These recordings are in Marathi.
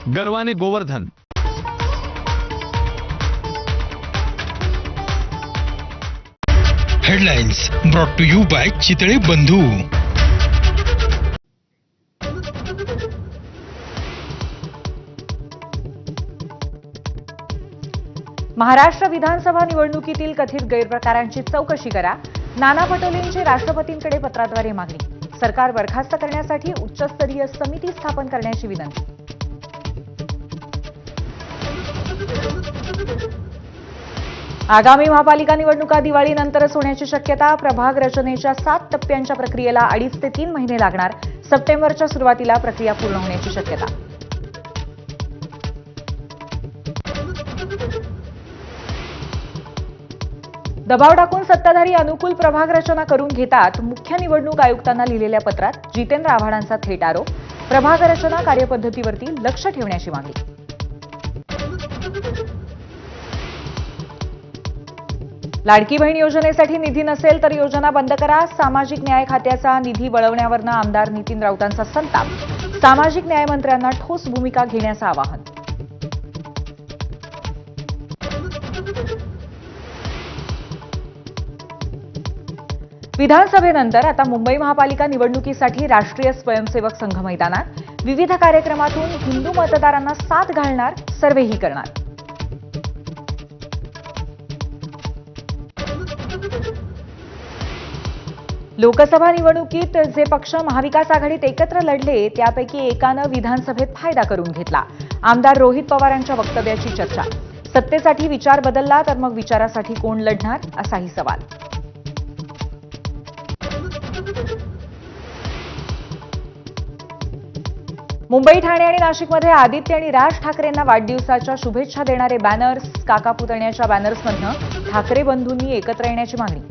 गर्वाने Govardhan. Headlines brought to you by Chitale Bandhu. Maharashtra विधानसभा निवडणुकीतील कथित गैरप्रकारांची चौकशी करा. नाना पटोलेंची राष्ट्रपतींकडे पत्राद्वारे मागणी. सरकार बरखास्त करण्यासाठी उच्चस्तरीय समिती स्थापन करण्याची विनंती. आगामी महापालिका निवडणुका दिवाळीनंतरच होण्याची शक्यता. प्रभाग रचनेच्या 7 टप्प्यांच्या प्रक्रियेला 2.5 ते 3 महिने लागणार. सप्टेंबरच्या सुरुवातीला प्रक्रिया पूर्ण होण्याची शक्यता. दबाव टाकून सत्ताधारी अनुकूल प्रभाग रचना करून घेतात. मुख्य निवडणूक आयुक्तांना लिहिलेल्या पत्रात जितेंद्र आव्हाडांचा थेट आरोप. प्रभाग रचना कार्यपद्धतीवरती लक्ष ठेवण्याची मागणी. लाडकी बहीण योजनेसाठी निधी नसेल तर योजना बंद करा. सामाजिक न्याय खात्याचा निधी वळवण्यावरून आमदार नितीन राऊतांचा संताप. सामाजिक न्याय मंत्र्यांना ठोस भूमिका घेण्याचं आवाहन. विधानसभेनंतर आता मुंबई महापालिका निवडणुकीसाठी राष्ट्रीय स्वयंसेवक संघ मैदानात. विविध कार्यक्रमातून हिंदू मतदारांना साथ घालणार, सर्वेही करणार. लोकसभा निवडणुकीत जे पक्ष महाविकास आघाडीत एकत्र लढले त्यापैकी एकानं विधानसभेत फायदा करून घेतला. आमदार रोहित पवारांच्या वक्तव्याची चर्चा. सत्तेसाठी विचार बदलला तर मग विचारासाठी कोण लढणार, असाही सवाल. मुंबई, ठाणे आणि नाशिकमध्ये आदित्य आणि राज ठाकरेंना वाढदिवसाच्या शुभेच्छा देणारे बॅनर्स. काका पुतण्याच्या बॅनर्समधनं ठाकरे बंधूंनी एकत्र येण्याची मागणी.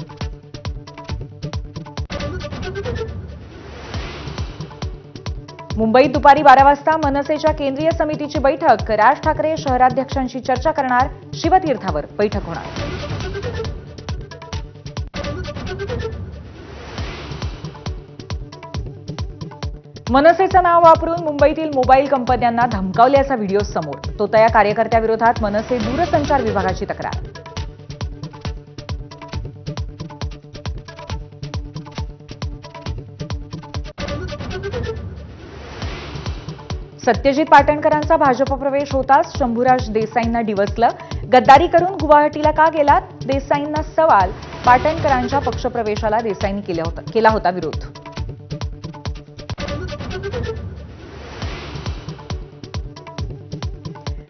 मुंबईत दुपारी 12 वाजता मनसेच्या केंद्रीय समितीची बैठक. राज ठाकरे शहराध्यक्षांशी चर्चा करणार. शिवतीर्थावर बैठक होणार. मनसेचं नाव वापरून मुंबईतील मोबाईल कंपन्यांना धमकावल्याचा व्हिडिओ समोर. तोतया कार्यकर्त्याविरोधात मनसे दूरसंचार विभागाची तक्रार. सत्यजित पाटणकरांचा भाजप प्रवेश होताच शंभूराज देसाईंना डिवचलं. गद्दारी करून गुवाहाटीला का गेलात? देसाईंना सवाल. पाटणकरांच्या पक्षप्रवेशाला देसाईंनी केला होता विरोध.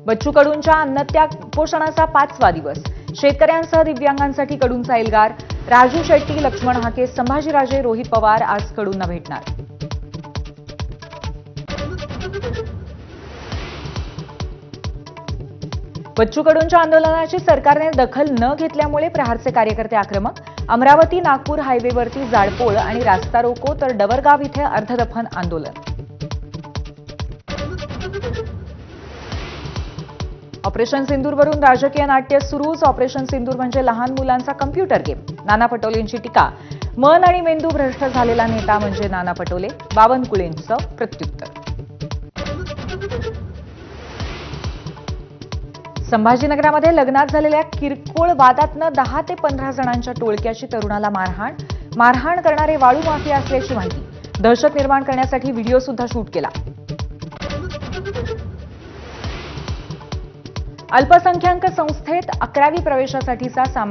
बच्चू कडूंच्या अन्नत्याग उपोषणाचा 5वा दिवस. शेतकऱ्यांसह दिव्यांगांसाठी कडूंचा एल्गार. राजू शेट्टी, लक्ष्मण हाके, संभाजीराजे, रोहित पवार आज कडूंना भेटणार. बच्चू कडूंच्या आंदोलनाची सरकारने दखल न घेतल्यामुळे प्रहारचे कार्यकर्ते आक्रमक. अमरावती नागपूर हायवेवरती जाळपोळ आणि रास्ता रोको तर डवरगाव इथे अर्धदफन आंदोलन. ऑपरेशन सिंदूरवरून राजकीय नाट्य सुरूच. ऑपरेशन सिंदूर म्हणजे लहान मुलांचा कम्प्युटर गेम. नाना पटोलेंची टीका. मन आणि मेंदू भ्रष्ट झालेला नेता म्हणजे नाना पटोले. बावनकुळेंचं प्रत्युत्तर. संभाजीनगरामध्ये लग्नात झालेल्या किरकोळ वादातनं 10 ते 15 जणांच्या टोळक्याची तरुणाला मारहाण. मारहाण करणारे वाळू माफिया असल्याची माहिती. दहशत निर्माण करण्यासाठी व्हिडिओ सुद्धा शूट केला. अल्पसंख्याक संस्थेत 11वी प्रवेशासाठीचा